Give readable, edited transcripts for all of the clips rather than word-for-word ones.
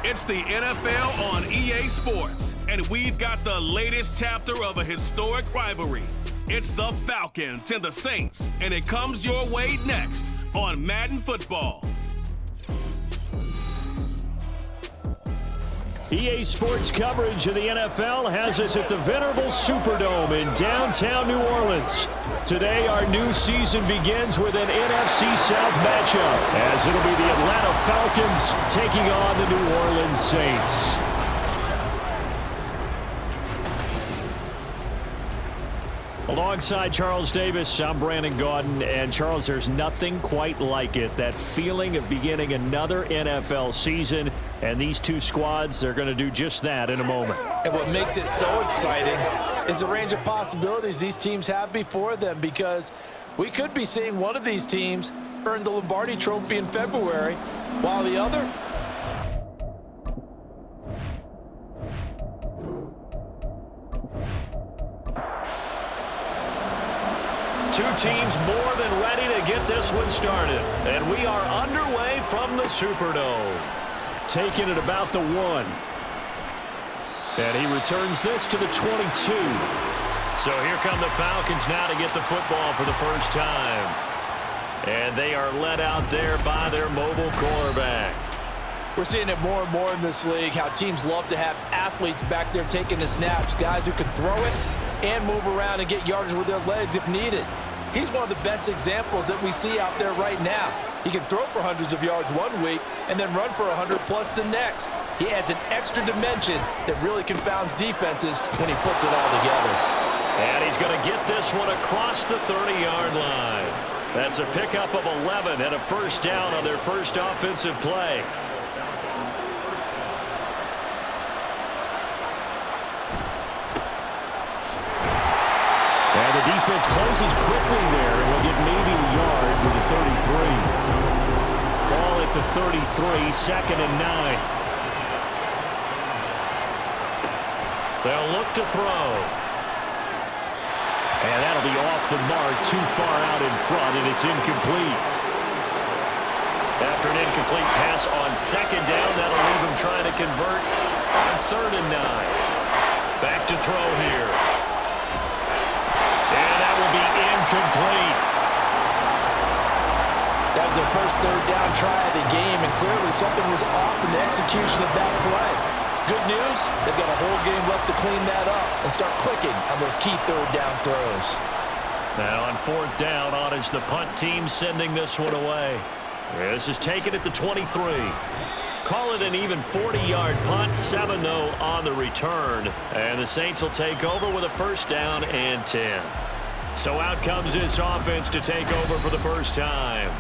It's the NFL on EA Sports, and we've got the latest chapter of a historic rivalry. It's the Falcons and the Saints, and it comes your way next on Madden Football. EA Sports coverage of the NFL has us at the venerable Superdome in downtown New Orleans. Today, our new season begins with an NFC South matchup, as it'll be the Atlanta Falcons taking on the New Orleans Saints. Alongside Charles Davis, I'm Brandon Gaudin, and Charles, there's nothing quite like it. That feeling of beginning another NFL season, and these two squads are going to do just that in a moment. And what makes it so exciting is the range of possibilities these teams have before them, because we could be seeing one of these teams earn the Lombardi Trophy in February, while the other... Two teams more than ready to get this one started. And we are underway from the Superdome. Taking it about the 1. And he returns this to the 22. So here come the Falcons now to get the football for the first time. And they are led out there by their mobile quarterback. We're seeing it more and more in this league, how teams love to have athletes back there taking the snaps, guys who can throw it and move around and get yardage with their legs if needed. He's one of the best examples that we see out there right now. He can throw for hundreds of yards one week and then run for 100+ the next. He adds an extra dimension that really confounds defenses when he puts it all together. And he's going to get this one across the 30-yard line. That's a pickup of 11 and a first down on their first offensive play. And the defense closes quickly there, and we'll get maybe a yard to the 33. Ball at the 33, 2nd and 9. They'll look to throw. And that'll be off the mark, too far out in front, and it's incomplete. After an incomplete pass on 2nd down, that'll leave him trying to convert on 3rd and 9. Back to throw here. Complete. That was their first 3rd down try of the game, and clearly something was off in the execution of that play. Good news, they've got a whole game left to clean that up and start clicking on those key 3rd down throws. Now on 4th down, on is the punt team sending this one away. This is taken at the 23. Call it an even 40-yard punt, 7 though on the return, and the Saints will take over with a first down and 10. So out comes this offense to take over for the first time.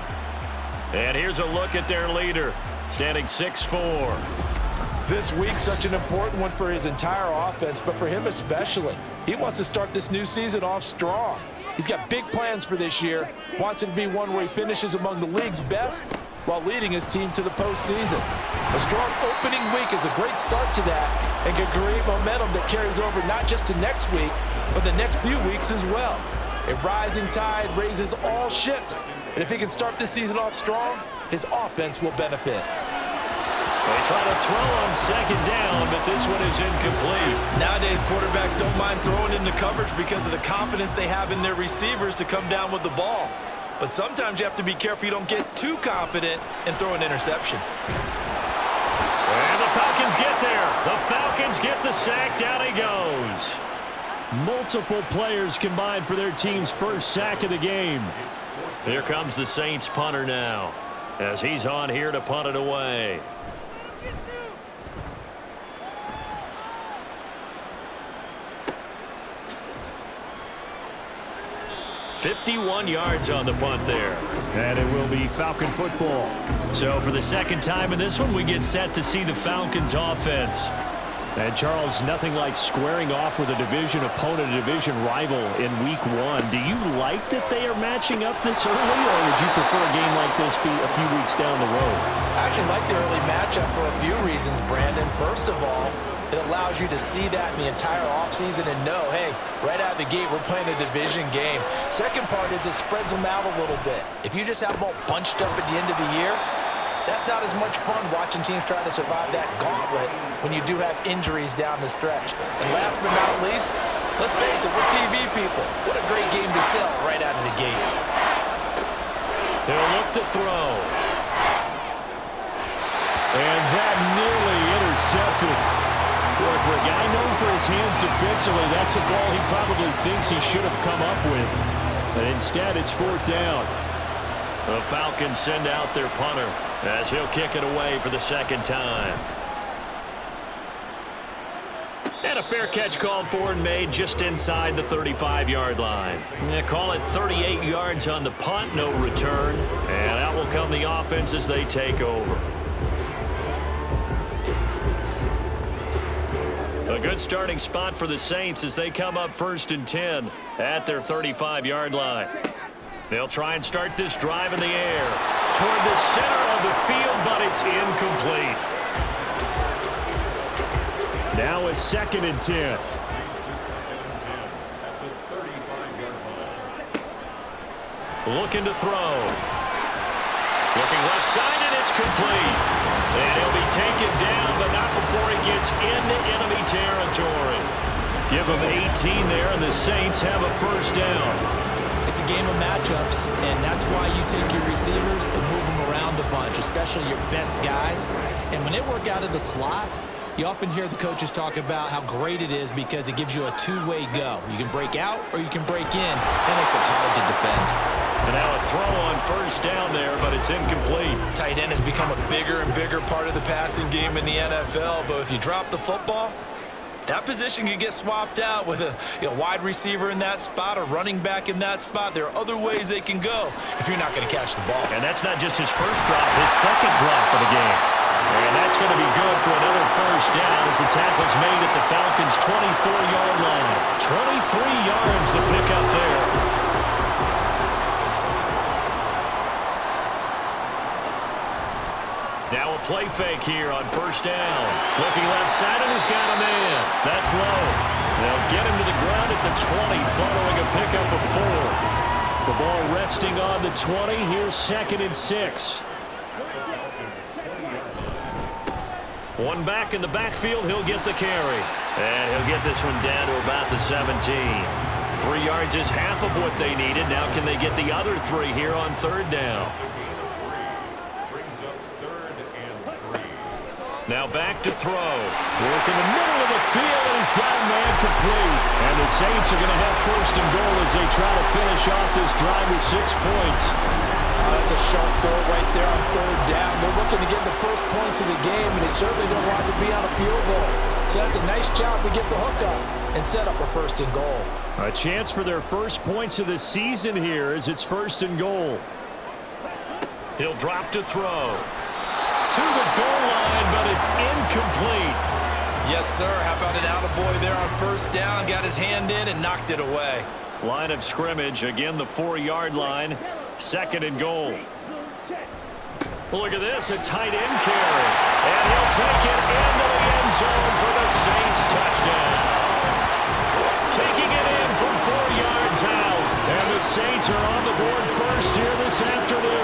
And here's a look at their leader, standing 6'4". This week, such an important one for his entire offense, but for him especially. He wants to start this new season off strong. He's got big plans for this year, wants it to be one where he finishes among the league's best while leading his team to the postseason. A strong opening week is a great start to that and can create momentum that carries over not just to next week, but the next few weeks as well. A rising tide raises all ships, and if he can start this season off strong, his offense will benefit. They try to throw on 2nd down, but this one is incomplete. Nowadays, quarterbacks don't mind throwing into coverage because of the confidence they have in their receivers to come down with the ball. But sometimes you have to be careful you don't get too confident and throw an interception. And the Falcons get there. The Falcons get the sack. Down he goes. Multiple players combined for their team's first sack of the game. Here comes the Saints punter now, as he's on here to punt it away. .51 yards on the punt there. And it will be Falcon football. So for the second time in this one, we get set to see the Falcons offense. And Charles, nothing like squaring off with a division opponent, a division rival in week 1. Do you like that they are matching up this early, or would you prefer a game like this be a few weeks down the road? I actually like the early matchup for a few reasons, Brandon. First of all, it allows you to see that in the entire offseason and know, hey, right out of the gate, we're playing a division game. Second part is it spreads them out a little bit. If you just have them all bunched up at the end of the year, That's not as much fun watching teams try to survive that gauntlet when you do have injuries down the stretch. And last but not least, let's face it, we're TV people. What a great game to sell right out of the gate. He'll look to throw. And that nearly intercepted. Boy, for a guy known for his hands defensively, that's a ball he probably thinks he should have come up with. But instead, it's 4th down. The Falcons send out their punter as he'll kick it away for the 2nd time. And a fair catch called for and made just inside the 35-yard line. They call it 38 yards on the punt, no return. And out will come the offense as they take over. A good starting spot for the Saints as they come up 1st and 10 at their 35-yard line. They'll try and start this drive in the air toward the center of the field, but it's incomplete. Now it's 2nd and 10. Looking to throw. Looking left side, and it's complete. And he'll be taken down, but not before he gets into enemy territory. Give him 18 there, and the Saints have a 1st down. It's a game of matchups, and that's why you take your receivers and move them around a bunch, especially your best guys. And when they work out of the slot, you often hear the coaches talk about how great it is because it gives you a two-way go. You can break out or you can break in. That makes it hard to defend. And now a throw on 1st down there, but it's incomplete. Tight end has become a bigger and bigger part of the passing game in the NFL, but if you drop the football, that position can get swapped out with a wide receiver in that spot or running back in that spot. There are other ways they can go if you're not going to catch the ball. And that's not just his 1st drop, his 2nd drop of the game. And that's going to be good for another 1st down as the tackle's made at the Falcons' 24-yard line. 23 yards the pickup there. Now a play fake here on 1st down. Looking left side, and he's got a man. That's low. They'll get him to the ground at the 20 following a pickup of 4. The ball resting on the 20. Here's 2nd and 6. One back in the backfield. He'll get the carry. And he'll get this one down to about the 17. 3 yards is half of what they needed. Now can they get the other 3 here on 3rd down? Now back to throw. Work in the middle of the field, and he's got a man complete. And the Saints are going to have 1st and goal as they try to finish off this drive with 6 points. That's a sharp throw right there on 3rd down. They're looking to get the first points of the game, and they certainly don't want to be on a field goal. So that's a nice job to get the hook up and set up a 1st and goal. A chance for their first points of the season here as it's 1st and goal. He'll drop to throw. To the goal line, but it's incomplete. Yes, sir. How about an attaboy there on 1st down? Got his hand in and knocked it away. Line of scrimmage, again the 4-yard line. 2nd and goal. Look at this, a tight end carry. And he'll take it into the end zone for the Saints touchdown. Taking it in from 4 yards out. And the Saints are on the board first here this afternoon.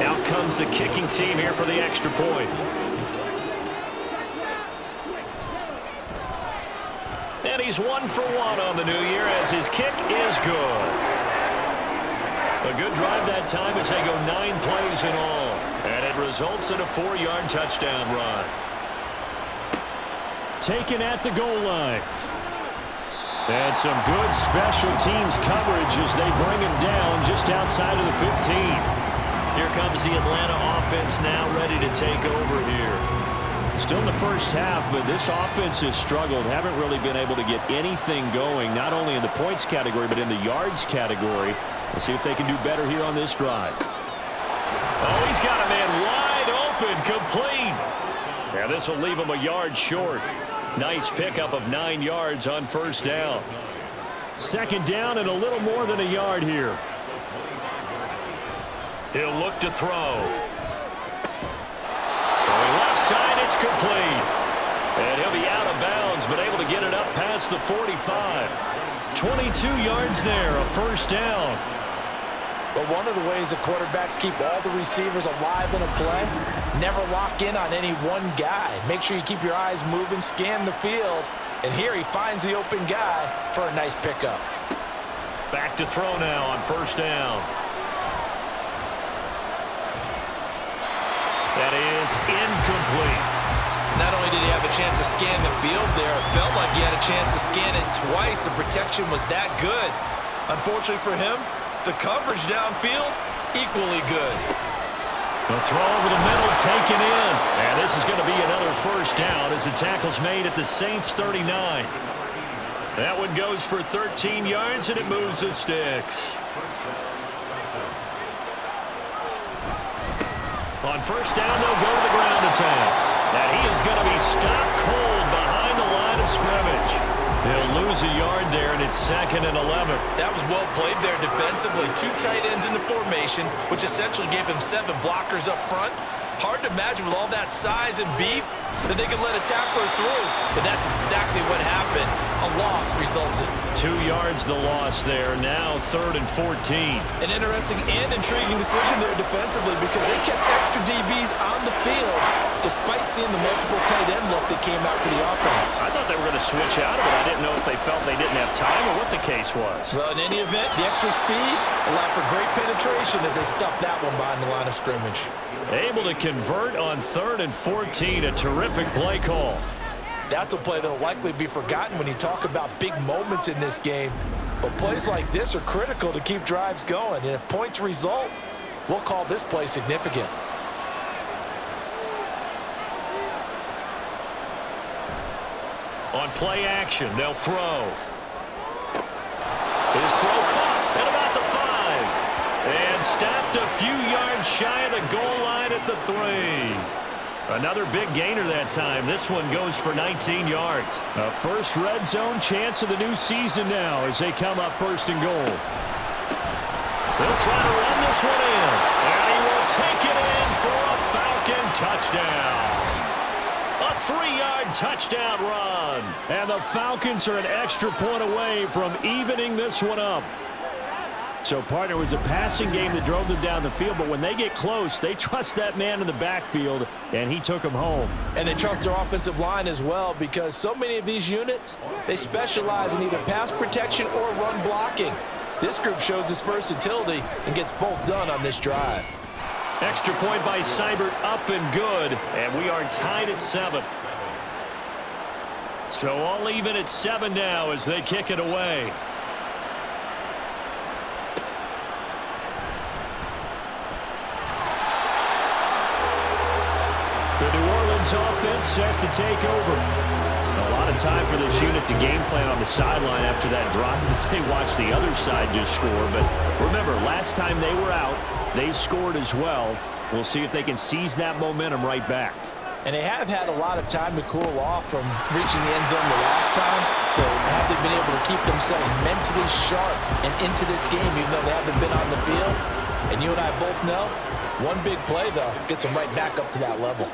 Out comes the kicking team here for the extra point. And he's 1 for 1 on the new year as his kick is good. A good drive that time as they go 9 plays in all. And it results in a 4-yard touchdown run. Taken at the goal line. And some good special teams coverage as they bring him down just outside of the 15. Here comes the Atlanta offense now ready to take over here. Still in the first half, but this offense has struggled. Haven't really been able to get anything going, not only in the points category, but in the yards category. We'll see if they can do better here on this drive. Oh, he's got a man wide open, complete. Yeah, this will leave him a yard short. Nice pickup of 9 yards on 1st down. 2nd down and a little more than a yard here. He'll look to throw. Throwing left side, it's incomplete. And he'll be out of bounds, but able to get it up past the 45. 22 yards there, a first down. But one of the ways the quarterbacks keep all the receivers alive in a play, never lock in on any one guy. Make sure you keep your eyes moving, scan the field, and here he finds the open guy for a nice pickup. Back to throw now on first down. That is incomplete. Not only did he have a chance to scan the field there, it felt like he had a chance to scan it twice. The protection was that good. Unfortunately for him, the coverage downfield, equally good. The throw over the middle taken in. And this is going to be another first down as the tackle's made at the Saints 39. That one goes for 13 yards, and it moves the sticks. On first down, they'll go to the ground attack. And he is going to be stopped cold behind the line of scrimmage. They'll lose a yard there, and it's 2nd and 11. That was well played there defensively. 2 tight ends in the formation, which essentially gave him 7 blockers up front. Hard to imagine with all that size and beef that they could let a tackler through. But that's exactly what happened. A loss resulted. 2 yards the loss there. Now 3rd and 14. An interesting and intriguing decision there defensively because they kept extra DBs on the field despite seeing the multiple tight end look that came out for the offense. I thought they were going to switch out of it. I didn't know if they felt they didn't have time or what the case was. Well, in any event, the extra speed allowed for great penetration as they stuffed that one behind the line of scrimmage. Able to convert on 3rd and 14. A terrific play call. That's a play that will likely be forgotten when you talk about big moments in this game. But plays like this are critical to keep drives going. And if points result, we'll call this play significant. On play action, they'll throw. His throw caught at about the 5. And stopped a few yards shy of the goal line at the 3. Another big gainer that time. This one goes for 19 yards. A first red zone chance of the new season now as they come up 1st and goal. They'll try to run this one in. And he will take it in for a Falcon touchdown. A 3-yard touchdown run. And the Falcons are an extra point away from evening this one up. So, partner, it was a passing game that drove them down the field, but when they get close, they trust that man in the backfield, and he took them home. And they trust their offensive line as well because so many of these units, they specialize in either pass protection or run blocking. This group shows its versatility and gets both done on this drive. Extra point by Seibert, up and good, and we are tied at 7. So all even at 7 now as they kick it away. The New Orleans offense set to take over. A lot of time for this unit to game plan on the sideline after that drive if they watch the other side just score. But remember, last time they were out, they scored as well. We'll see if they can seize that momentum right back. And they have had a lot of time to cool off from reaching the end zone the last time. So have they been able to keep themselves mentally sharp and into this game even though they haven't been on the field? And you and I both know, one big play, though, gets them right back up to that level.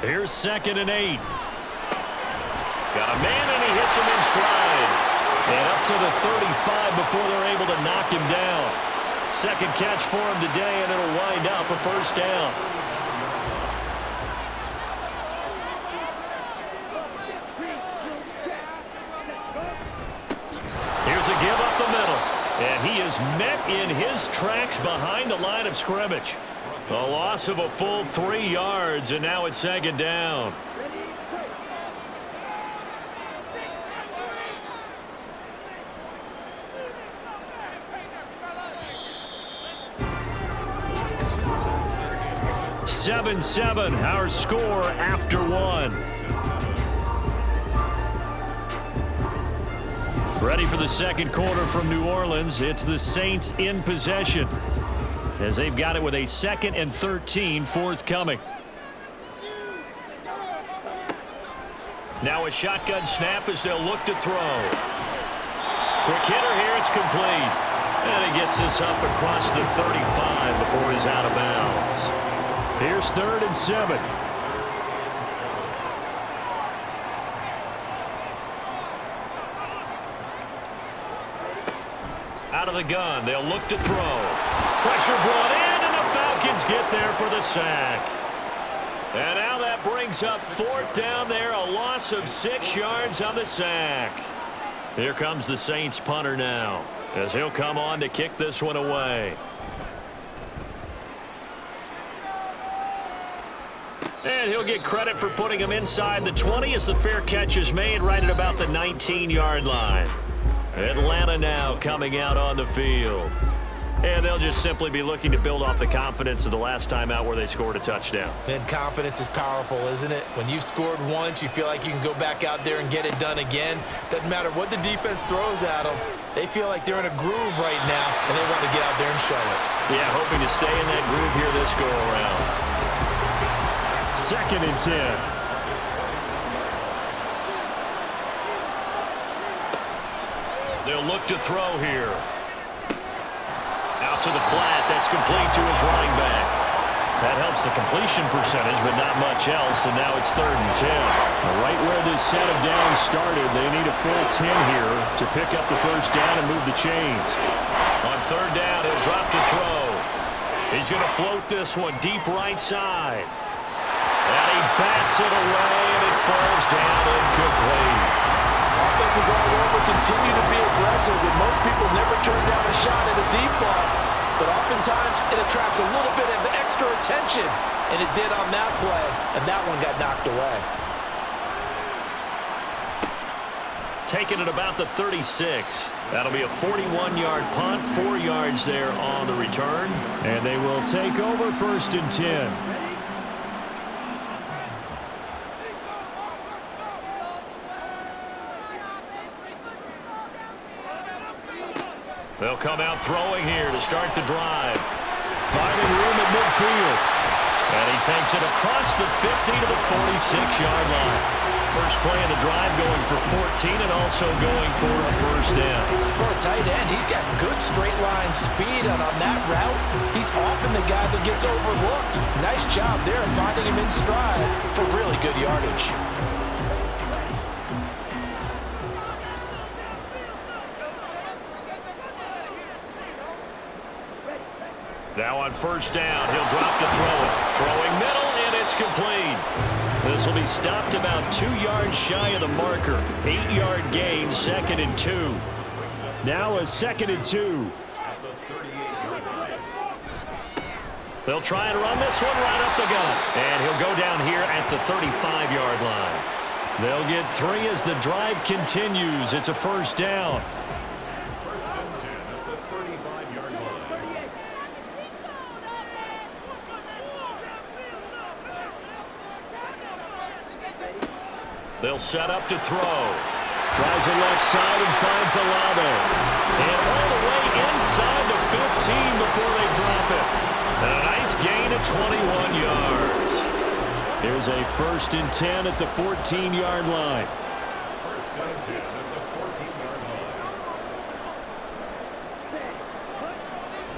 Here's 2nd and 8. Got a man, and he hits him in stride. And up to the 35 before they're able to knock him down. Second catch for him today, and it'll wind up a first down. Here's a give up the middle. And he is met in his tracks behind the line of scrimmage. A loss of a full 3 yards, and now it's 2nd down. (7-7), our score after 1. Ready for the second quarter from New Orleans. It's the Saints in possession as they've got it with a 2nd and 13 forthcoming. Now a shotgun snap as they'll look to throw. Quick hitter here, it's complete. And he gets this up across the 35 before he's out of bounds. Here's 3rd and 7. Out of the gun, they'll look to throw. Pressure brought in, and the Falcons get there for the sack. And now that brings up 4th down there, a loss of 6 yards on the sack. Here comes the Saints punter now, as he'll come on to kick this one away. And he'll get credit for putting him inside the 20 as the fair catch is made right at about the 19-yard line. Atlanta now coming out on the field. And they'll just simply be looking to build off the confidence of the last time out where they scored a touchdown. And confidence is powerful, isn't it? When you've scored once, you feel like you can go back out there and get it done again. Doesn't matter what the defense throws at them. They feel like they're in a groove right now, and they want to get out there and show it. Yeah, hoping to stay in that groove here this go-around. 2nd and 10. They'll look to throw here. Out to the flat. That's complete to his running back. That helps the completion percentage, but not much else, and now it's 3rd and 10. Right where this set of downs started, they need a full 10 here to pick up the 1st down and move the chains. On 3rd down, he'll drop to throw. He's going to float this one deep right side. And he bats it away, and it falls down incomplete. Offenses all over continue to be aggressive, and most people never turn down a shot at a deep ball. But oftentimes, it attracts a little bit of extra attention, and it did on that play, and that one got knocked away. Taken at about the 36. That'll be a 41-yard punt, 4 yards there on the return. And they will take over 1st and 10. They'll come out throwing here to start the drive. Finding room at midfield. And he takes it across the 50 to the 46-yard line. First play of the drive going for 14 and also going for a 1st down. For a tight end, he's got good straight line speed, and on that route, he's often the guy that gets overlooked. Nice job there finding him in stride for really good yardage. Now on 1st down, he'll drop to throw it. Throwing middle, and it's complete. This will be stopped about 2 yards shy of the marker. 8-yard gain, 2nd and 2. Now a 2nd and 2. They'll try and run this one right up the gut. And he'll go down here at the 35-yard line. They'll get 3 as the drive continues. It's a 1st down. They'll set up to throw. Tries the left side and finds Olave. And all the way inside the 15 before they drop it. And a nice gain of 21 yards. Here's a 1st and 10 at the 14-yard line.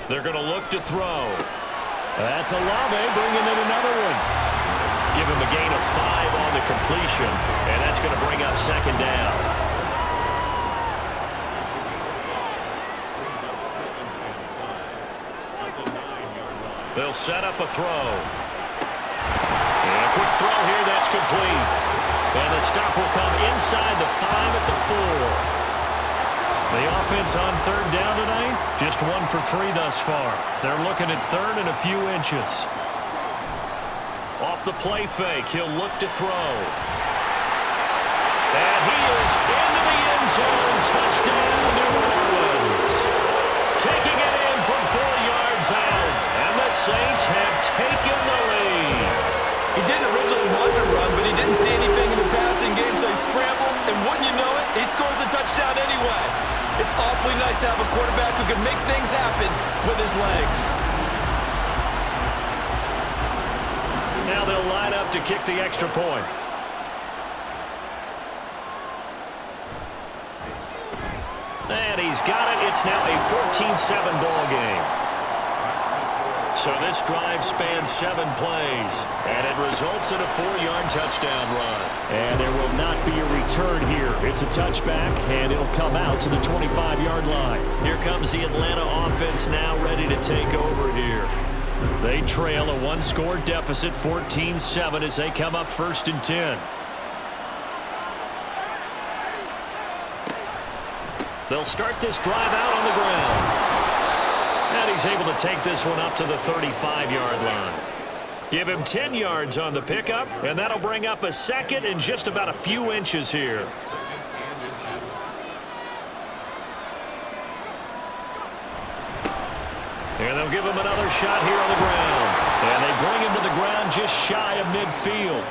They're going to look to throw. That's Olave bringing in another one. Give him a gain of 5 on the completion, and that's going to bring up 2nd down. They'll set up a throw. And a quick throw here, that's complete. And the stop will come inside the 5 at the 4. The offense on 3rd down tonight, just 1 for 3 thus far. They're looking at 3rd and a few inches. Off the play fake, he'll look to throw. And he is into the end zone. Touchdown, New Orleans. Taking it in from 4 yards out. And the Saints have taken the lead. He didn't originally want to run, but he didn't see anything in the passing game, so he scrambled, and wouldn't you know it, he scores a touchdown anyway. It's awfully nice to have a quarterback who can make things happen with his legs. Now they'll line up to kick the extra point. And he's got it It's now a 14-7 ball game. So this drive spans 7 plays, and it results in a 4-yard touchdown run. And there will not be a return here. It's a touchback, and it'll come out to the 25-yard line. Here comes the Atlanta offense now ready to take over here. They trail a 1-score deficit, 14-7, as they come up 1st and 10. They'll start this drive out on the ground. And he's able to take this one up to the 35-yard line. Give him 10 yards on the pickup, and that'll bring up a 2nd and just about a few inches here. And they'll give him another shot here on the ground. And they bring him to the ground just shy of midfield.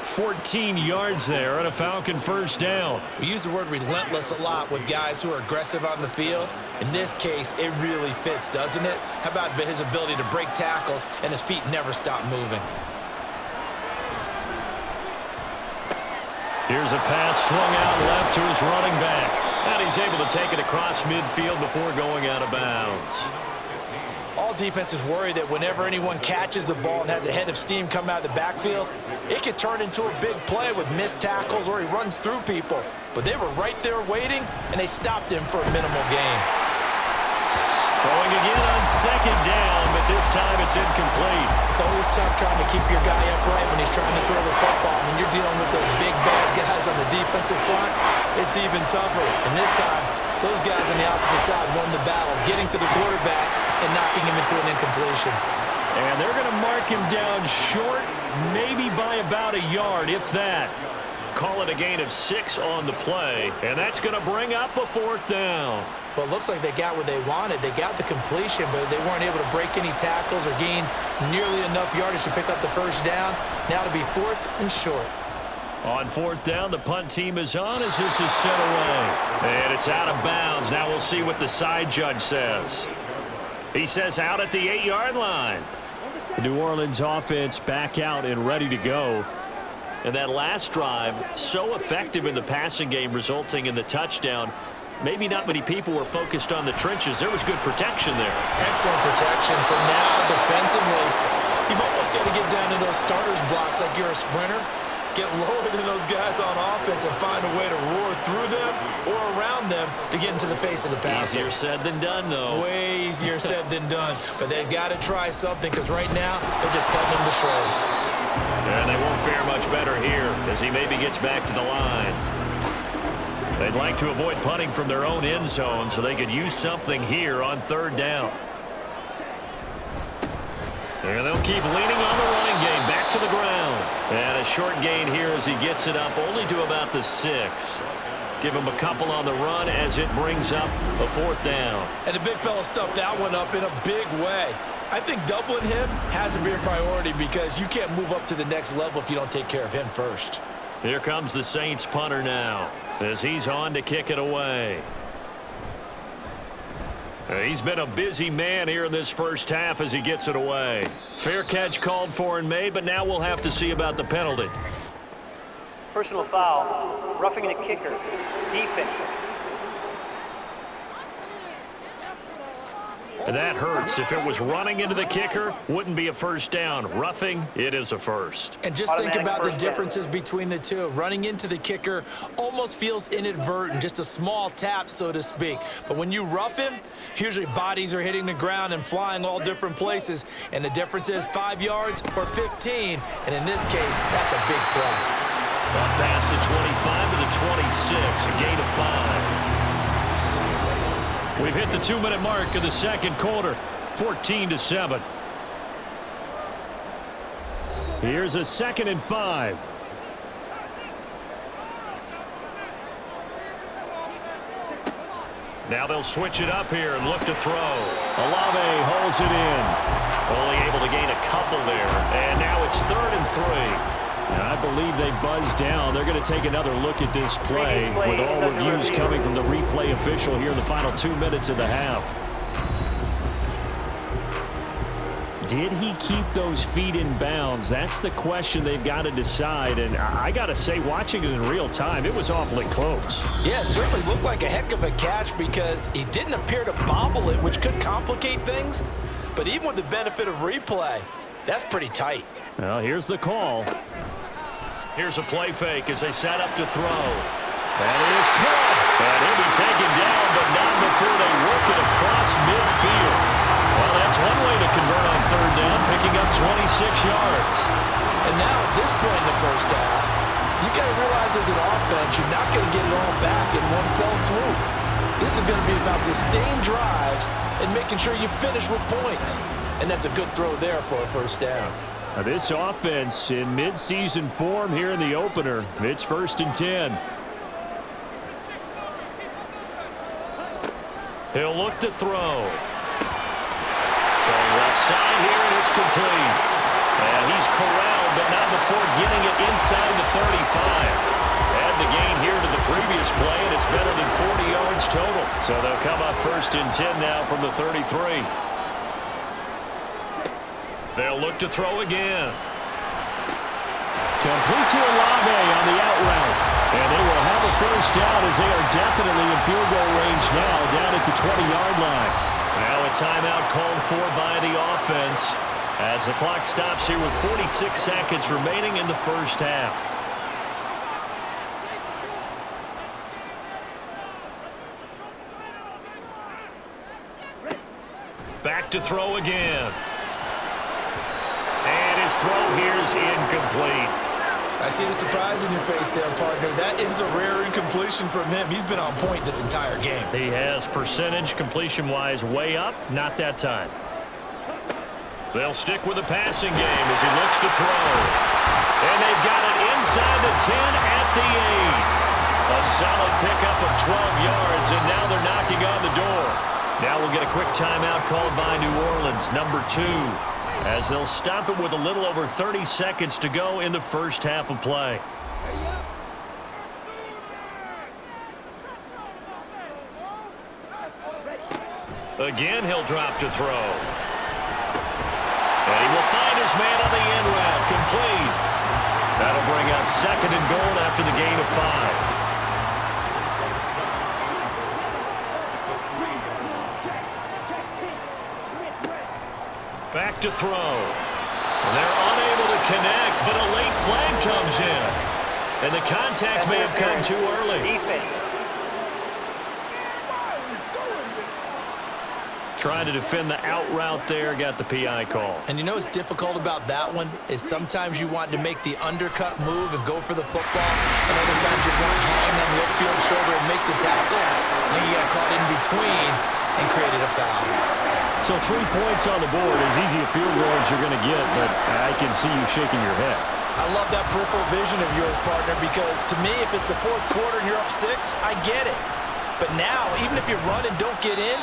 14 yards there and a Falcon 1st down. We use the word relentless a lot with guys who are aggressive on the field. In this case, it really fits, doesn't it? How about his ability to break tackles and his feet never stop moving? Here's a pass swung out left to his running back. And he's able to take it across midfield before going out of bounds. All defenses worry that whenever anyone catches the ball and has a head of steam come out of the backfield, it could turn into a big play with missed tackles or he runs through people. But they were right there waiting, and they stopped him for a minimal gain. Throwing again on 2nd down, but this time it's incomplete. It's always tough trying to keep your guy upright when he's trying to throw the football. When you're dealing with those big, bad guys on the defensive front, it's even tougher. And this time, those guys on the opposite side won the battle, getting to the quarterback and knocking him into an incompletion. And they're going to mark him down short, maybe by about a yard, if that. Call it a gain of 6 on the play, and that's going to bring up a 4th down. Well, it looks like they got what they wanted. They got the completion, but they weren't able to break any tackles or gain nearly enough yardage to pick up the 1st down. Now to be 4th and short. On 4th down, the punt team is on as this is sent away. And it's out of bounds. Now we'll see what the side judge says. He says out at the 8-yard line. The New Orleans offense back out and ready to go. And that last drive, so effective in the passing game, resulting in the touchdown. Maybe not many people were focused on the trenches. There was good protection there. Excellent protection. So now defensively, you've almost got to get down to those starters blocks like you're a sprinter. Get lower than those guys on offense and find a way to roar through them or around them to get into the face of the passer. Easier said than done, though. Way easier said than done. But they've got to try something because right now they're just cutting him to shreds. And they won't fare much better here as he maybe gets back to the line. They'd like to avoid punting from their own end zone so they could use something here on 3rd down. And they'll keep leaning on the running game back to the ground. And a short gain here as he gets it up only to about the 6. Give him a couple on the run as it brings up a 4th down. And the big fella stuffed that one up in a big way. I think doubling him has to be a priority because you can't move up to the next level if you don't take care of him first. Here comes the Saints punter now as he's on to kick it away. He's been a busy man here in this 1st half as he gets it away. Fair catch called for and made, but now we'll have to see about the penalty. Personal foul, roughing the kicker, defense. That hurts. If it was running into the kicker, wouldn't be a 1st down. Roughing, it is a 1st. And just think about the differences between the two. Running into the kicker almost feels inadvertent, just a small tap, so to speak. But when you rough him, usually bodies are hitting the ground and flying all different places. And the difference is 5 yards or 15. And in this case, that's a big play. Up past the 25 to the 26, a gain of 5. We've hit the 2-minute mark of the 2nd quarter, 14-7. Here's a 2nd and 5. Now they'll switch it up here and look to throw. Olave holds it in. Only able to gain a couple there. And now it's 3rd and 3. And I believe they buzzed down. They're going to take another look at this play with all reviews coming from the replay official here in the final 2 minutes of the half. did he keep those feet in bounds? That's the question they've got to decide. And I got to say, watching it in real time, it was awfully close. Yeah, it certainly looked like a heck of a catch because he didn't appear to bobble it, which could complicate things. But even with the benefit of replay, that's pretty tight. Well, here's the call. Here's a play fake as they set up to throw. And it is caught. And he'll be taken down, but not before they work it across midfield. Well, that's one way to convert on third down, picking up 26 yards. And now at this point in the first half, you got to realize as an offense, you're not going to get it all back in one fell swoop. This is going to be about sustained drives and making sure you finish with points. And that's a good throw there for a first down. Now this offense in midseason form here in the opener. It's 1st and 10. He'll look to throw. Throwing left side here, and it's complete. And he's corralled, but not before getting it inside the 35. Add the gain here to the previous play, and it's better than 40 yards total. So they'll come up 1st and 10 now from the 33. They'll look to throw again. Complete to Olave on the out route. And they will have a first down as they are definitely in field goal range now down at the 20-yard line. Now a timeout called for by the offense as the clock stops here with 46 seconds remaining in the first half. Back to throw again. And his throw here is incomplete. I see the surprise in your face there, partner. That is a rare incompletion from him. He's been on point this entire game. He has percentage completion-wise way up, not that time. They'll stick with the passing game as he looks to throw. And they've got it inside the 10 at the 8. A solid pickup of 12 yards, and now they're knocking on the door. Now we'll get a quick timeout called by New Orleans, number 2. As they'll stop it with a little over 30 seconds to go in the first half of play. Again, he'll drop to throw. And he will find his man on the end route, complete. That'll bring up 2nd and goal after the gain of 5. Back to throw. They're unable to connect, but a late flag comes in. And the contact may have come too early. Trying to defend the out route there, got the PI call. And you know what's difficult about that one is sometimes you want to make the undercut move and go for the football, and other times just want to hang on the upfield shoulder and make the tackle. And you got caught in between and created a foul. So 3 points on the board, as easy a field goal as you're going to get, but I can see you shaking your head. I love that peripheral vision of yours, partner, because to me, if it's the 4th quarter and you're up 6, I get it. But now, even if you run and don't get in,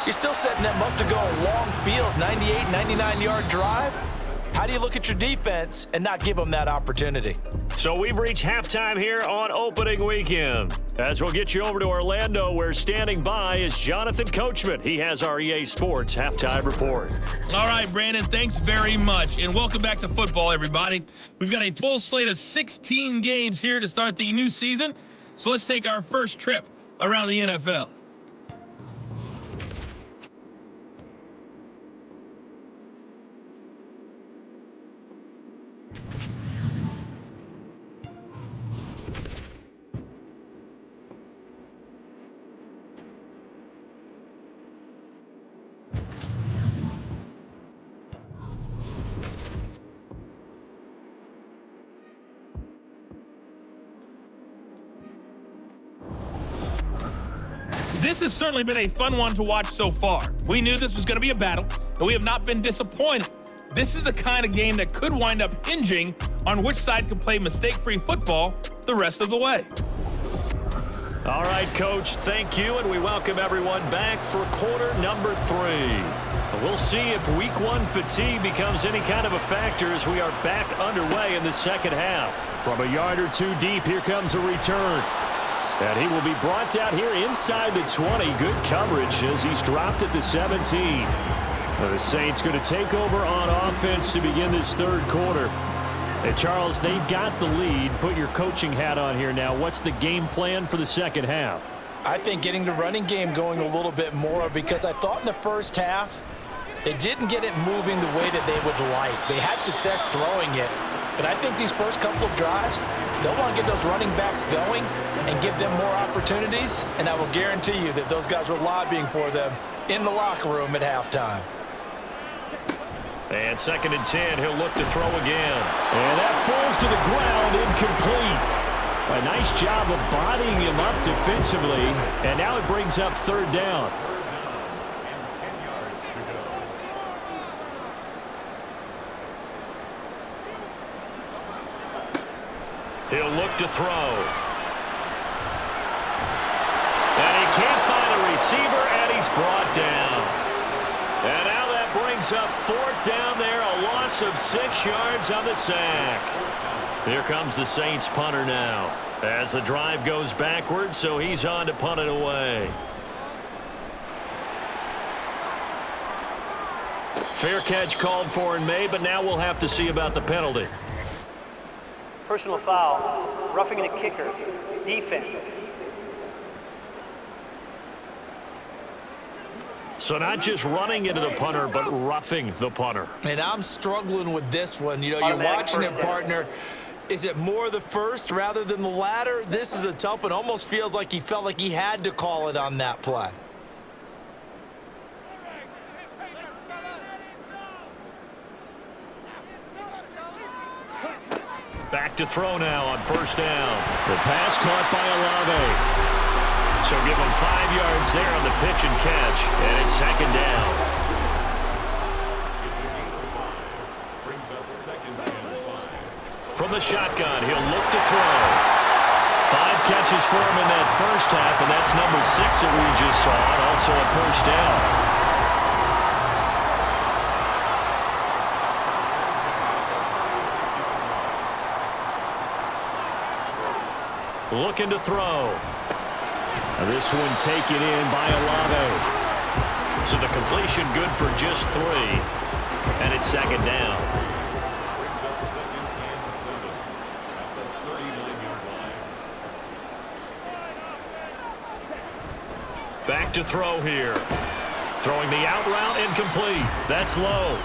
you're still setting them up to go a long field, 98, 99-yard drive. How do you look at your defense and not give them that opportunity? So we've reached halftime here on opening weekend. As we'll get you over to Orlando, where standing by is Jonathan Coachman. He has our EA Sports halftime report. All right, Brandon, thanks very much. And welcome back to football, everybody. We've got a full slate of 16 games here to start the new season. So let's take our first trip around the NFL. This has certainly been a fun one to watch so far. We knew this was going to be a battle, and we have not been disappointed. This is the kind of game that could wind up hinging on which side can play mistake-free football the rest of the way. All right, Coach, thank you, and we welcome everyone back for quarter number 3. We'll see if week 1 fatigue becomes any kind of a factor as we are back underway in the second half. From a yard or 2 deep, here comes a return. And he will be brought down here inside the 20. Good coverage as he's dropped at the 17. Well, the Saints going to take over on offense to begin this third quarter. Hey, Charles, they've got the lead. Put your coaching hat on here now. What's the game plan for the second half? I think getting the running game going a little bit more, because I thought in the first half they didn't get it moving the way that they would like. They had success throwing it, but I think these first couple of drives, they'll want to get those running backs going and give them more opportunities, and I will guarantee you that those guys were lobbying for them in the locker room at halftime. And 2nd and 10, he'll look to throw again. And that falls to the ground, incomplete. A nice job of bodying him up defensively, and now it brings up 3rd down. He'll look to throw. And he can't find a receiver, and he's brought down. And now that brings up 4th down there, a loss of 6 yards on the sack. Here comes the Saints punter now. As the drive goes backwards, so he's on to punt it away. Fair catch called for and made, but now we'll have to see about the penalty. Personal foul, roughing the kicker, defense. So not just running into the punter, but roughing the punter. And I'm struggling with this one. You know, you're watching it, partner. Is it more the first rather than the latter? This is a tough one. Almost feels like he felt like he had to call it on that play. Back to throw now on 1st down. The pass caught by Olave. So give him 5 yards there on the pitch and catch, and it's 2nd down. From the shotgun, he'll look to throw. 5 catches for him in that first half, and that's number 6 that we just saw, and also a 1st down. Looking to throw. This one taken in by Olave. So the completion good for just 3, and it's 2nd down. Back to throw here. Throwing the out route, incomplete. That's low.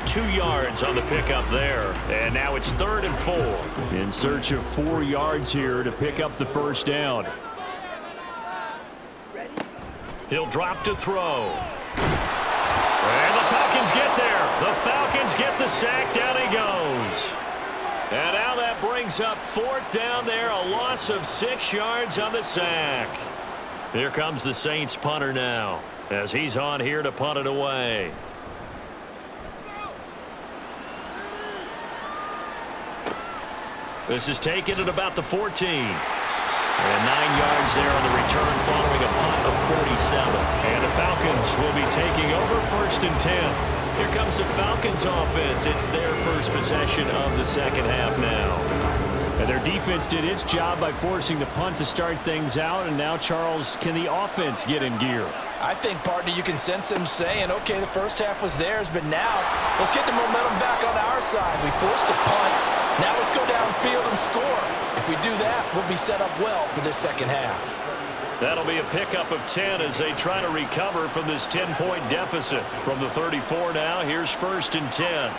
2 yards on the pickup there. And now it's 3rd and 4. In search of 4 yards here to pick up the 1st down. He'll drop to throw. And the Falcons get there. The Falcons get the sack. Down he goes. And now that brings up 4th down there. A loss of 6 yards on the sack. Here comes the Saints punter now, as he's on here to punt it away. This is taken at about the 14. And 9 yards there on the return following a punt of 47. And the Falcons will be taking over 1st and 10. Here comes the Falcons offense. It's their first possession of the second half now. And their defense did its job by forcing the punt to start things out. And now, Charles, can the offense get in gear? I think, partner, you can sense them saying, okay, the first half was theirs, but now let's get the momentum back on our side. We forced a punt. Now let's go downfield and score. If we do that, we'll be set up well for this second half. That'll be a pickup of 10 as they try to recover from this 10-point deficit. From the 34 now, here's 1st and 10.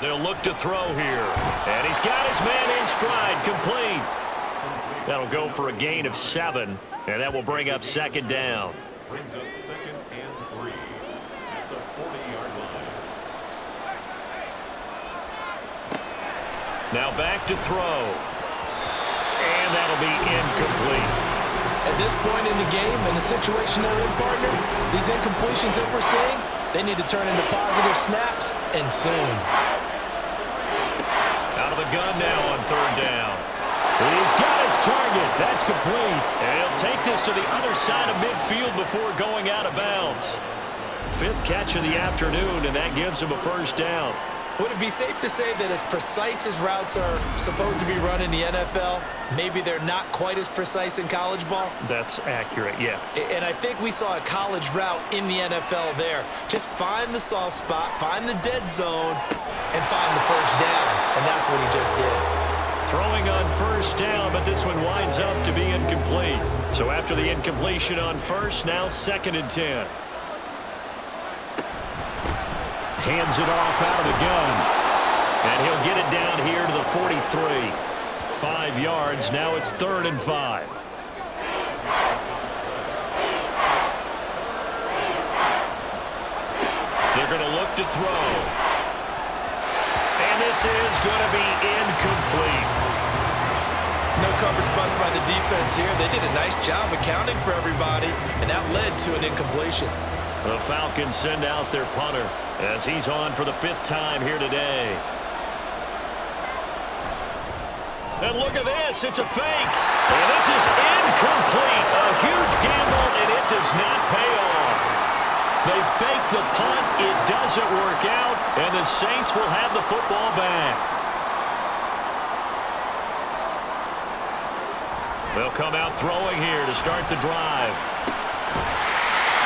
They'll look to throw here. And he's got his man in stride, complete. That'll go for a gain of 7, and that will bring up 2nd down. Brings up 2nd and 3 at the 40-yard line. Now back to throw. And that'll be incomplete. At this point in the game, in the situation they're in, partner, these incompletions that we're seeing, they need to turn into positive snaps, and soon. Out of the gun now on 3rd down. He's got his target. That's complete. And he'll take this to the other side of midfield before going out of bounds. 5th catch of the afternoon, and that gives him a 1st down. Would it be safe to say that as precise as routes are supposed to be run in the NFL, maybe they're not quite as precise in college ball? That's accurate, yeah. And I think we saw a college route in the NFL there. Just find the soft spot, find the dead zone, and find the first down. And that's what he just did. Throwing on first down, but this one winds up to be incomplete. So after the incompletion on first, now 2nd and 10. Hands it off out of the gun. And he'll get it down here to the 43. 5 yards. Now it's 3rd and 5. They're going to look to throw. And this is going to be incomplete. No coverage bust by the defense here. They did a nice job accounting for everybody, and that led to an incompletion. The Falcons send out their punter as he's on for the 5th time here today. And look at this. It's a fake. And this is incomplete. A huge gamble, and it does not pay off. They fake the punt. It doesn't work out, and the Saints will have the football back. They'll come out throwing here to start the drive.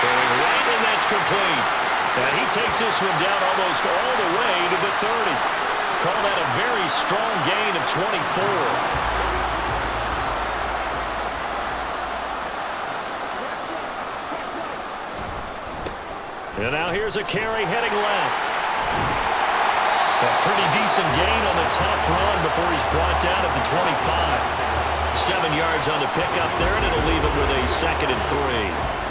Throwing right, and that's complete. And he takes this one down almost all the way to the 30. Call that a very strong gain of 24. And now here's a carry heading left. A pretty decent gain on the tough run before he's brought down at the 25. 7 yards on the pickup there, and it'll leave him with a 2nd and 3.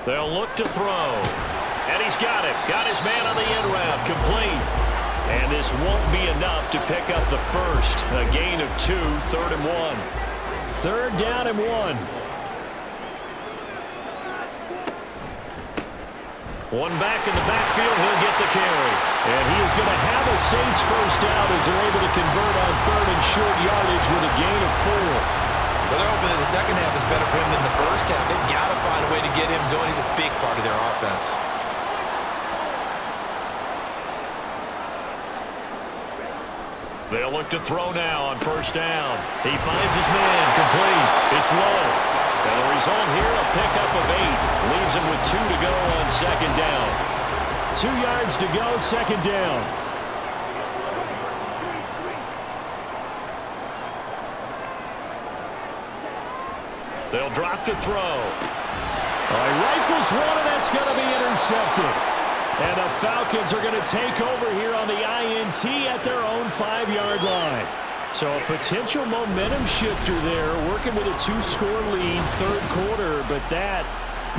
They'll look to throw. And he's got it. Got his man on the end route. Complete. And this won't be enough to pick up the first. A gain of 2, 3rd and 1. 3rd down and 1. One back in the backfield. He'll get the carry. And he is going to have a Saints first down as they're able to convert on 3rd and short yardage with a gain of 4. Well, they're hoping that the second half is better for him than the first half. They've got to find a way to get him going. He's a big part of their offense. They'll look to throw now on first down. He finds his man. Complete. It's low. And the result here, a pickup of 8. Leaves him with 2 to go on 2nd down. 2 yards to go, 2nd down. They'll drop to throw. Rifles one, and that's going to be intercepted. And the Falcons are going to take over here on the INT at their own 5-yard line. So a potential momentum shifter there, working with a 2-score lead, 3rd quarter, but that,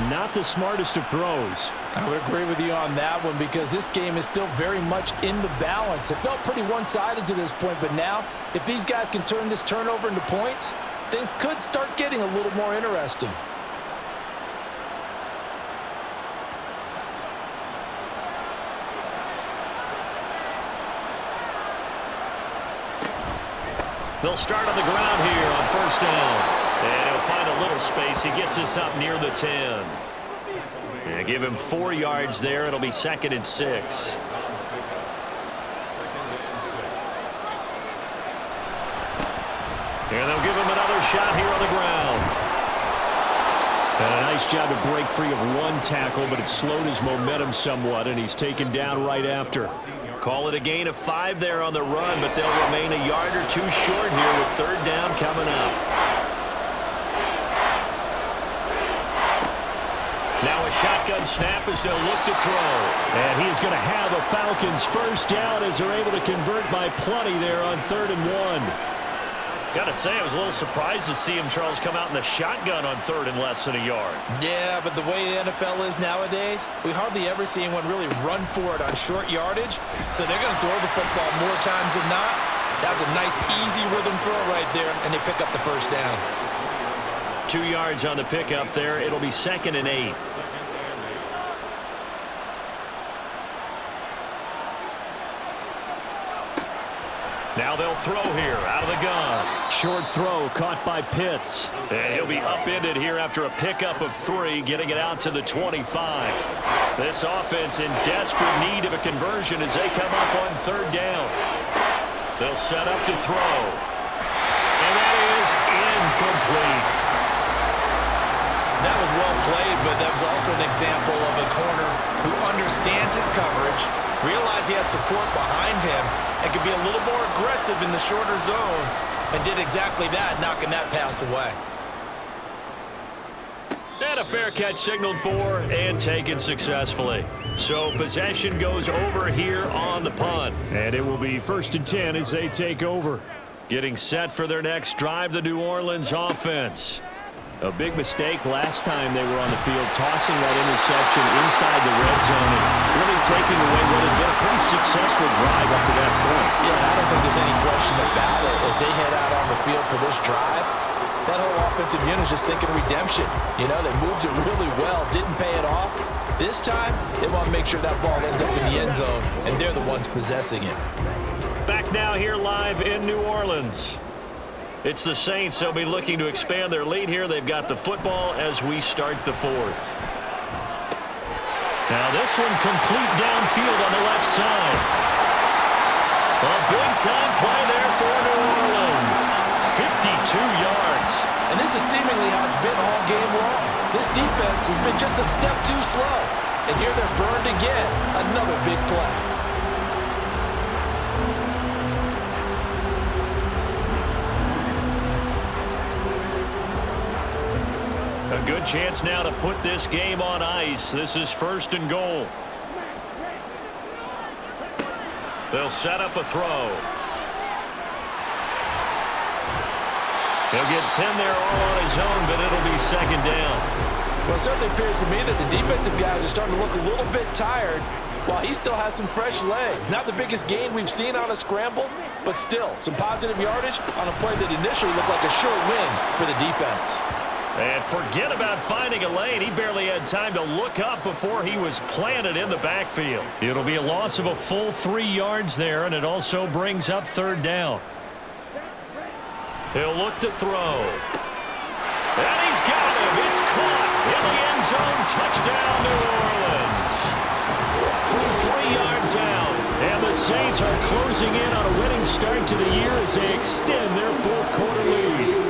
not the smartest of throws. I would agree with you on that one because this game is still very much in the balance. It felt pretty one-sided to this point, but now, if these guys can turn this turnover into points, things could start getting a little more interesting. They'll start on the ground here on first down. And he'll find a little space. He gets us up near the 10. And give him 4 yards there. It'll be 2nd and 6. And they'll give him another shot here on the ground. And a nice job to break free of 1 tackle, but it slowed his momentum somewhat, and he's taken down right after. Call it a gain of 5 there on the run, but they'll remain a yard or 2 short here with 3rd down coming up. Now a shotgun snap as they'll look to throw. And he is going to have a Falcons first down as they're able to convert by plenty there on 3rd and 1. Got to say, I was a little surprised to see him, Charles, come out in the shotgun on 3rd and less than a yard. Yeah, but the way the NFL is nowadays, we hardly ever see anyone really run for it on short yardage. So they're going to throw the football more times than not. That was a nice, easy rhythm throw right there, and they pick up the first down. 2 yards on the pickup there. It'll be 2nd and 8. Now they'll throw here out of the gun. Short throw caught by Pitts. And he'll be upended here after a pickup of 3, getting it out to the 25. This offense in desperate need of a conversion as they come up on 3rd down. They'll set up to throw. And that is incomplete. That was well played, but that was also an example of a corner who understands his coverage, realized he had support behind him, and could be a little more aggressive in the shorter zone, and did exactly that, knocking that pass away. And a fair catch signaled for and taken successfully. So possession goes over here on the punt. And it will be 1st and 10 as they take over. Getting set for their next drive, the New Orleans offense. A big mistake last time they were on the field, tossing that interception inside the red zone and really taking away what had been a pretty successful drive up to that point. Yeah, I don't think there's any question about it. As they head out on the field for this drive, that whole offensive unit is just thinking redemption. You know, they moved it really well, didn't pay it off. This time, they want to make sure that ball ends up in the end zone, and they're the ones possessing it. Back now here live in New Orleans. It's the Saints. They'll be looking to expand their lead here. They've got the football as we start the 4th. Now this one complete downfield on the left side. A big-time play there for New Orleans. 52 yards. And this is seemingly how it's been all game long. This defense has been just a step too slow. And here they're burned again. Another big play. A good chance now to put this game on ice. This is 1st and goal. They'll set up a throw. He'll get 10 there all on his own, but it'll be 2nd down. Well, it certainly appears to me that the defensive guys are starting to look a little bit tired while he still has some fresh legs. Not the biggest gain we've seen on a scramble, but still some positive yardage on a play that initially looked like a sure win for the defense. And forget about finding a lane. He barely had time to look up before he was planted in the backfield. It'll be a loss of a full 3 yards there, and it also brings up 3rd down. He'll look to throw. And he's got him. It's caught in the end zone. Touchdown, New Orleans. From 3 yards out. And the Saints are closing in on a winning start to the year as they extend their 4th quarter lead.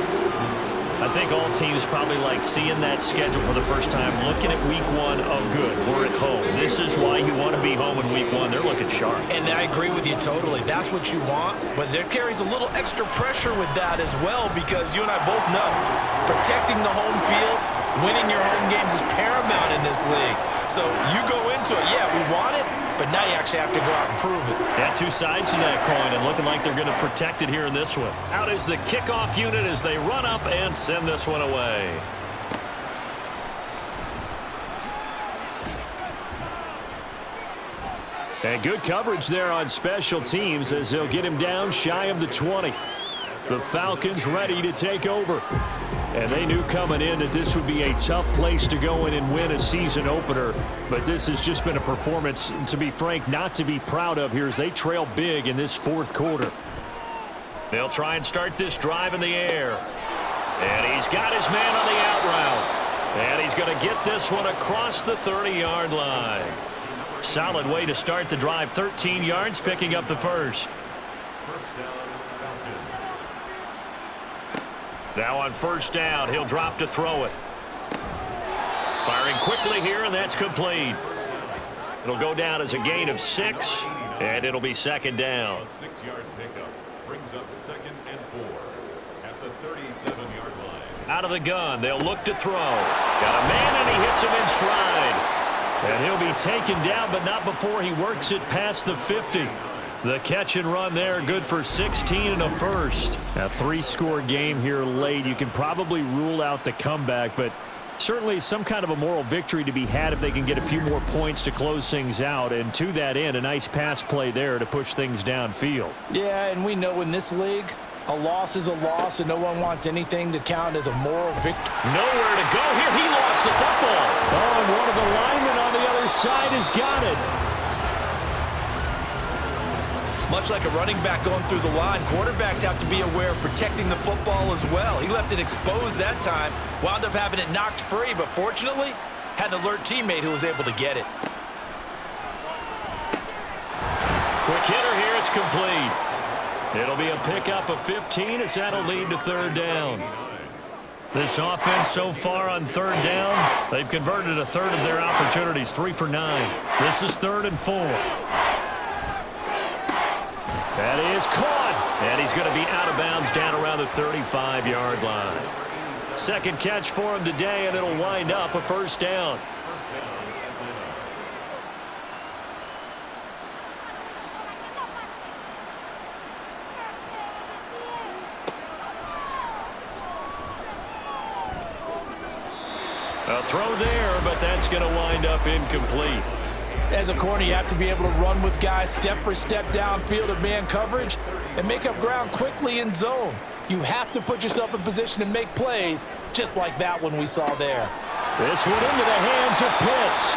I think all teams probably like seeing that schedule for the first time, looking at week 1, oh good, we're at home. This is why you want to be home in week 1. They're looking sharp. And I agree with you totally. That's what you want, but there carries a little extra pressure with that as well because you and I both know protecting the home field, winning your home games is paramount in this league. So you go into it, yeah, we want it, but now you actually have to go out and prove it. Yeah, 2 sides to that coin, and looking like they're going to protect it here in this one. Out is the kickoff unit as they run up and send this one away. And good coverage there on special teams as they'll get him down shy of the 20. The Falcons ready to take over. And they knew coming in that this would be a tough place to go in and win a season opener. But this has just been a performance, to be frank, not to be proud of here as they trail big in this 4th quarter. They'll try and start this drive in the air. And he's got his man on the out route. And he's going to get this one across the 30-yard line. Solid way to start the drive. 13 yards, picking up the 1st. Now on 1st down, he'll drop to throw it. Firing quickly here, and that's complete. It'll go down as a gain of 6, and it'll be 2nd down. A 6-yard pickup brings up 2nd and 4 at the 37-yard line. Out of the gun, they'll look to throw. Got a man, and he hits him in stride. And he'll be taken down, but not before he works it past the 50. The catch and run there, good for 16 and a 1st. A 3-score game here late. You can probably rule out the comeback, but certainly some kind of a moral victory to be had if they can get a few more points to close things out. And to that end, a nice pass play there to push things downfield. Yeah, and we know in this league, a loss is a loss, and no one wants anything to count as a moral victory. Nowhere to go here. He lost the football. Oh, and one of the linemen on the other side has got it. Much like a running back going through the line, quarterbacks have to be aware of protecting the football as well. He left it exposed that time, wound up having it knocked free, but fortunately, had an alert teammate who was able to get it. Quick hitter here, it's complete. It'll be a pickup of 15 as that'll lead to third down. This offense so far on third down, they've converted a third of their opportunities, 3 for 9. This is 3rd and 4. That is caught, and he's going to be out of bounds down around the 35-yard line. Second catch for him today, and it'll wind up a first down. A throw there, but that's going to wind up incomplete. As a corner, you have to be able to run with guys step for step downfield of man coverage and make up ground quickly in zone. You have to put yourself in position to make plays, just like that one we saw there. This one into the hands of Pitts.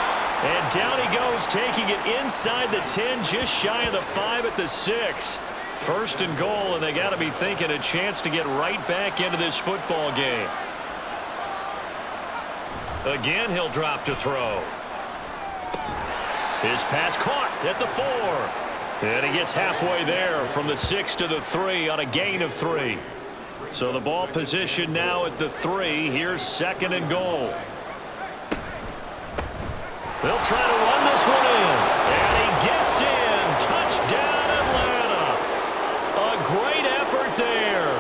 And down he goes, taking it inside the 10, just shy of the 5 at the 6. First and goal, and they got to be thinking a chance to get right back into this football game. Again, he'll drop to throw. His pass caught at the 4. And he gets halfway there from the 6 to the 3 on a gain of 3. So the ball position now at the 3. Here's 2nd and goal. They'll try to run this one in. And he gets in. Touchdown, Atlanta. A great effort there.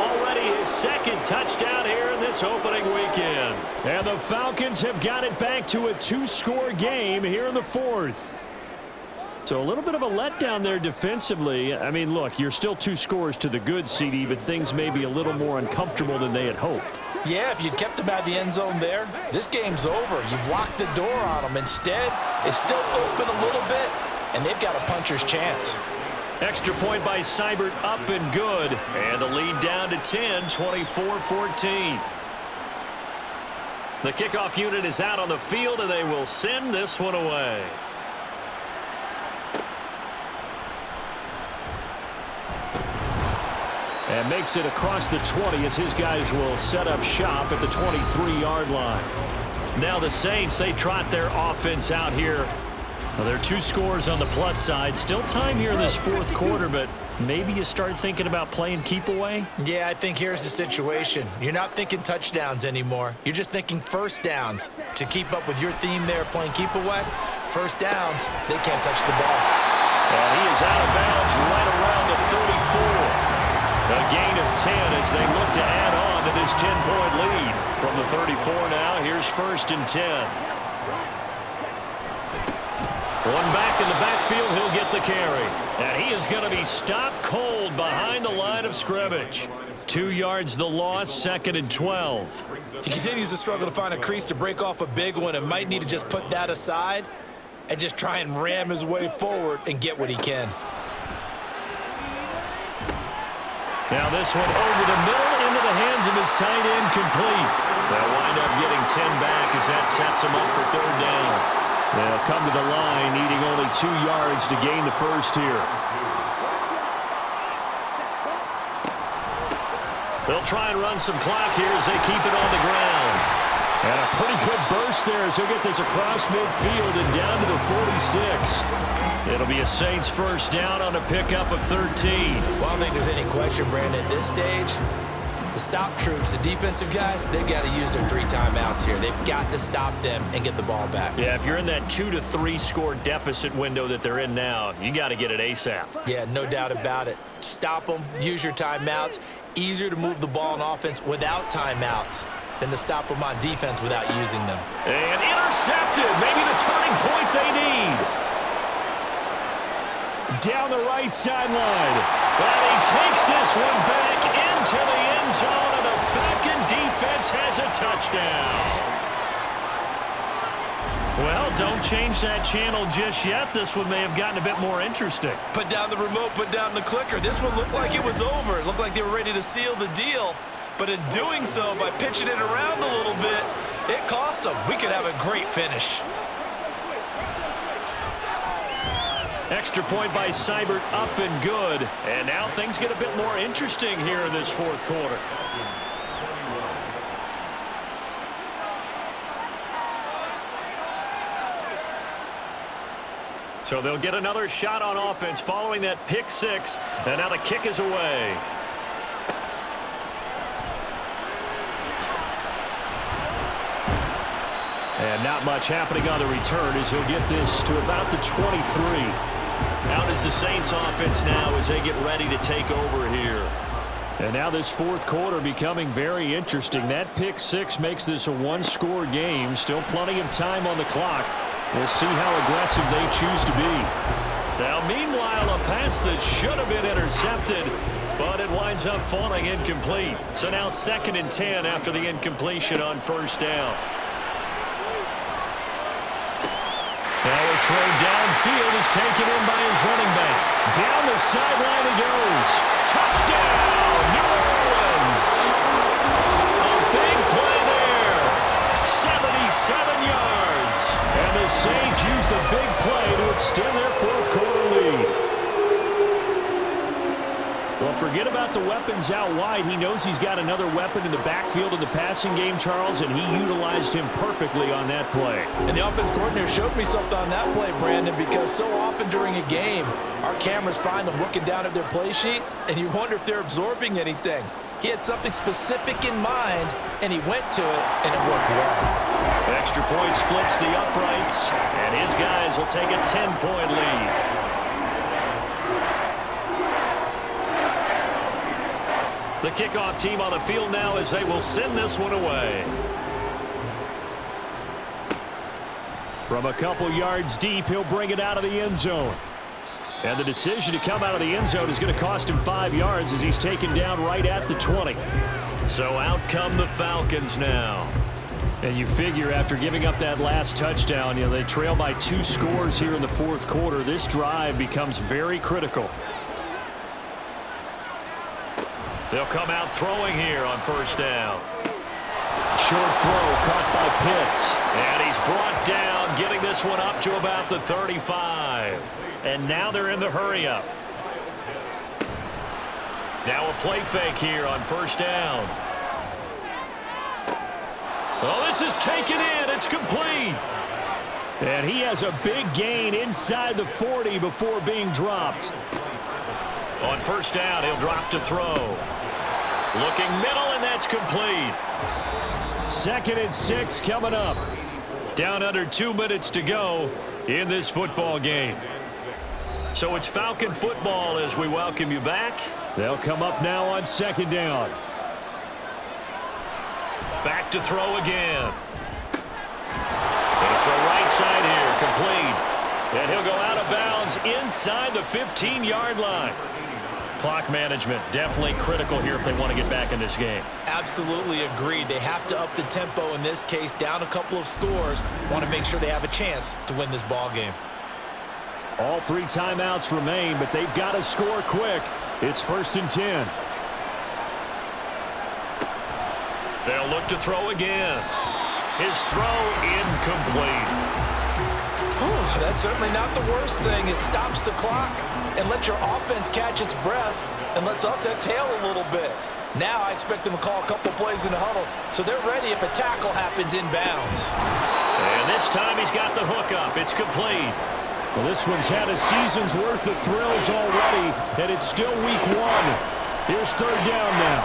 Already his 2nd touchdown here in this opening weekend. And the Falcons have got it back to a 2-score game here in the 4th. So a little bit of a letdown there defensively. I mean, look, you're still 2 scores to the good, CD, but things may be a little more uncomfortable than they had hoped. Yeah, if you'd kept them out of the end zone there, this game's over. You've locked the door on them. Instead, it's still open a little bit, and they've got a puncher's chance. Extra point by Seibert, up and good. And the lead down to 10, 24-14. The kickoff unit is out on the field, and they will send this one away. And makes it across the 20 as his guys will set up shop at the 23-yard line. Now the Saints, they trot their offense out here. Well, they're 2 scores on the plus side. Still time here in this 4th quarter, but maybe you start thinking about playing keep away? Yeah, I think here's the situation. You're not thinking touchdowns anymore. You're just thinking first downs. To keep up with your theme there, playing keep away, first downs, they can't touch the ball. And he is out of bounds right around the 34. A gain of 10 as they look to add on to this 10-point lead. From the 34 now, here's 1st and 10. One back in the backfield, he'll get the carry. And he is going to be stopped cold behind the line of scrimmage. 2 yards the loss, 2nd and 12. He continues to struggle to find a crease to break off a big one and might need to just put that aside and just try and ram his way forward and get what he can. Now this one over the middle into the hands of his tight end, complete. They'll wind up getting 10 back as that sets him up for 3rd down. They'll come to the line needing only 2 yards to gain the first here. They'll try and run some clock here as they keep it on the ground. And a pretty good burst there as he'll get this across midfield and down to the 46. It'll be a Saints first down on a pickup of 13. Well, I don't think there's any question, Brandon, at this stage. The stop troops, the defensive guys, they've got to use their 3 timeouts here. They've got to stop them and get the ball back. Yeah, if you're in that 2 to 3 score deficit window that they're in now, you got to get it ASAP. Yeah, no doubt about it. Stop them, use your timeouts. Easier to move the ball on offense without timeouts than to stop them on defense without using them. And intercepted, maybe the turning point they need. Down the right sideline. And he takes this one back into the end zone, and the Falcon defense has a touchdown. Well, don't change that channel just yet. This one may have gotten a bit more interesting. Put down the remote, put down the clicker. This one looked like it was over. It looked like they were ready to seal the deal. But in doing so, by pitching it around a little bit, it cost them. We could have a great finish. Extra point by Seibert, up and good. And now things get a bit more interesting here in this fourth quarter. So they'll get another shot on offense following that pick six. And now the kick is away. And not much happening on the return as he'll get this to about the 23. Out is the Saints offense now as they get ready to take over here. And now this fourth quarter becoming very interesting. That pick six makes this a one-score game. Still plenty of time on the clock. We'll see how aggressive they choose to be. Now, meanwhile, a pass that should have been intercepted, but it winds up falling incomplete. So now 2nd and 10 after the incompletion on first down. Now a throw downfield is taken in by his running back. Down the sideline he goes. Touchdown, New Orleans. A big play there. 77 yards. And the Saints use the big play to extend their fourth quarter lead. Well, forget about the weapons out wide. He knows he's got another weapon in the backfield in the passing game, Charles, and he utilized him perfectly on that play. And the offense coordinator showed me something on that play, Brandon, because so often during a game, our cameras find them looking down at their play sheets, and you wonder if they're absorbing anything. He had something specific in mind, and he went to it, and it worked well. Extra point splits the uprights, and his guys will take a 10-point lead. The kickoff team on the field now as they will send this one away. From a couple yards deep, he'll bring it out of the end zone. And the decision to come out of the end zone is going to cost him 5 yards as he's taken down right at the 20. So out come the Falcons now. And you figure after giving up that last touchdown, they trail by 2 scores here in the fourth quarter. This drive becomes very critical. They'll come out throwing here on first down. Short throw caught by Pitts. And he's brought down, getting this one up to about the 35. And now they're in the hurry-up. Now a play fake here on first down. Well, this is taken in. It's complete. And he has a big gain inside the 40 before being dropped. On first down, he'll drop to throw. Looking middle, and that's complete. 2nd and 6 coming up. Down under 2 minutes to go in this football game. So it's Falcon football as we welcome you back. They'll come up now on 2nd down. Back to throw again. Going to throw right side here, complete. And he'll go out of bounds inside the 15-yard line. Clock management definitely critical here if they want to get back in this game. Absolutely agreed. They have to up the tempo in this case, down a couple of scores. Want to make sure they have a chance to win this ball game. All 3 timeouts remain, but they've got to score quick. It's 1st and 10. They'll look to throw again. His throw incomplete. That's certainly not the worst thing. It stops the clock and lets your offense catch its breath and lets us exhale a little bit. Now I expect them to call a couple plays in the huddle, so they're ready if a tackle happens inbounds. And this time he's got the hook up. It's complete. Well, this one's had a season's worth of thrills already, and it's still week 1. Here's 3rd down now.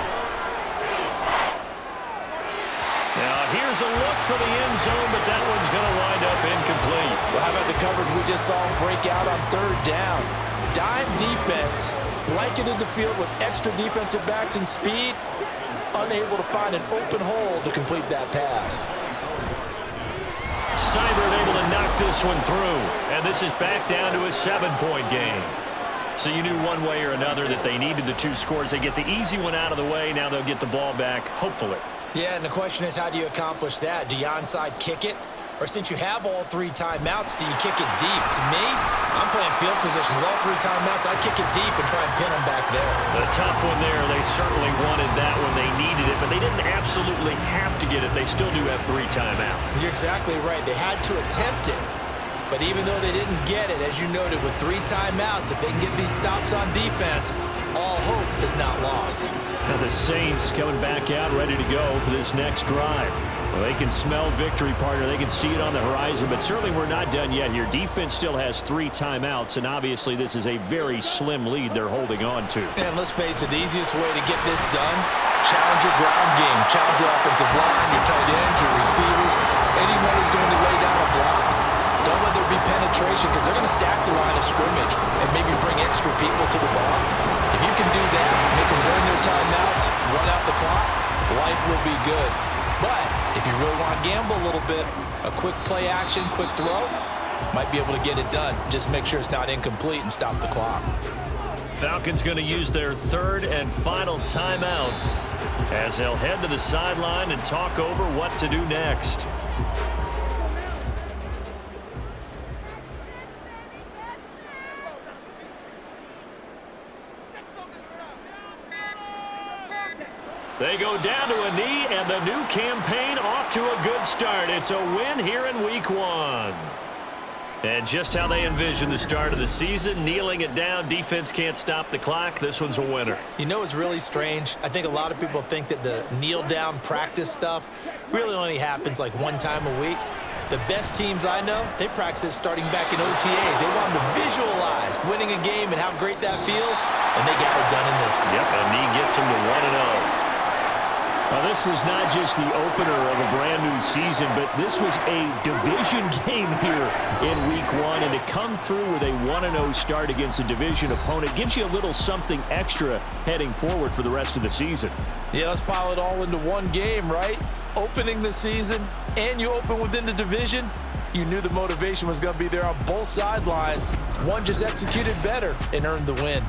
Now here's a look for the end zone, but that one's going to wind up incomplete. Well, how about the coverage we just saw break out on 3rd down? Dime defense, blanketed the field with extra defensive backs and speed, unable to find an open hole to complete that pass. Seibert able to knock this one through, and this is back down to a 7-point game. So you knew one way or another that they needed the 2 scores. They get the easy one out of the way. Now they'll get the ball back, hopefully. Yeah, and the question is, how do you accomplish that? Do you onside kick it? Or since you have all 3 timeouts, do you kick it deep? To me, I'm playing field position. With all 3 timeouts, I kick it deep and try and pin them back there. The tough one there. They certainly wanted that when they needed it, but they didn't absolutely have to get it. They still do have 3 timeouts. You're exactly right. They had to attempt it. But even though they didn't get it, as you noted, with 3 timeouts, if they can get these stops on defense, all hope is not lost. Now the Saints coming back out ready to go for this next drive. Well, they can smell victory, partner. They can see it on the horizon, but certainly we're not done yet here. Defense still has 3 timeouts, and obviously this is a very slim lead they're holding on to. And let's face it, the easiest way to get this done, challenge your ground game, challenge your offensive line, your tight ends, your receivers, anyone who's going to lay down a block. Don't let there be penetration, because they're going to stack the line of scrimmage and maybe bring extra people to the ball. If you can do that, make them burn their timeouts, run out the clock, life will be good. But if you really want to gamble a little bit, a quick play action, quick throw, might be able to get it done. Just make sure it's not incomplete and stop the clock. Falcons going to use their 3rd and final timeout as they'll head to the sideline and talk over what to do next. They go down to a knee, and the new campaign off to a good start. It's a win here in Week 1. And just how they envision the start of the season, kneeling it down, defense can't stop the clock. This one's a winner. You know what's really strange? I think a lot of people think that the kneel-down practice stuff really only happens like 1 time a week. The best teams I know, they practice it starting back in OTAs. They want them to visualize winning a game and how great that feels, and they got it done in this one. Yep, a knee gets them to 1-0. Now, this was not just the opener of a brand-new season, but this was a division game here in Week 1, and to come through with a 1-0 start against a division opponent gives you a little something extra heading forward for the rest of the season. Yeah, let's pile it all into one game, right? Opening the season, and you open within the division. You knew the motivation was going to be there on both sidelines. One just executed better and earned the win.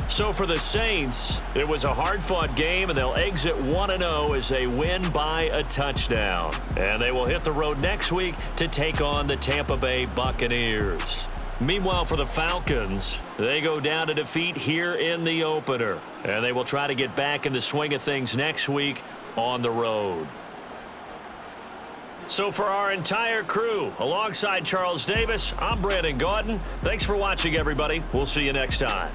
So for the Saints, it was a hard-fought game, and they'll exit 1-0 as they win by a touchdown. And they will hit the road next week to take on the Tampa Bay Buccaneers. Meanwhile, for the Falcons, they go down to defeat here in the opener. And they will try to get back in the swing of things next week on the road. So for our entire crew, alongside Charles Davis, I'm Brandon Gaudin. Thanks for watching, everybody. We'll see you next time.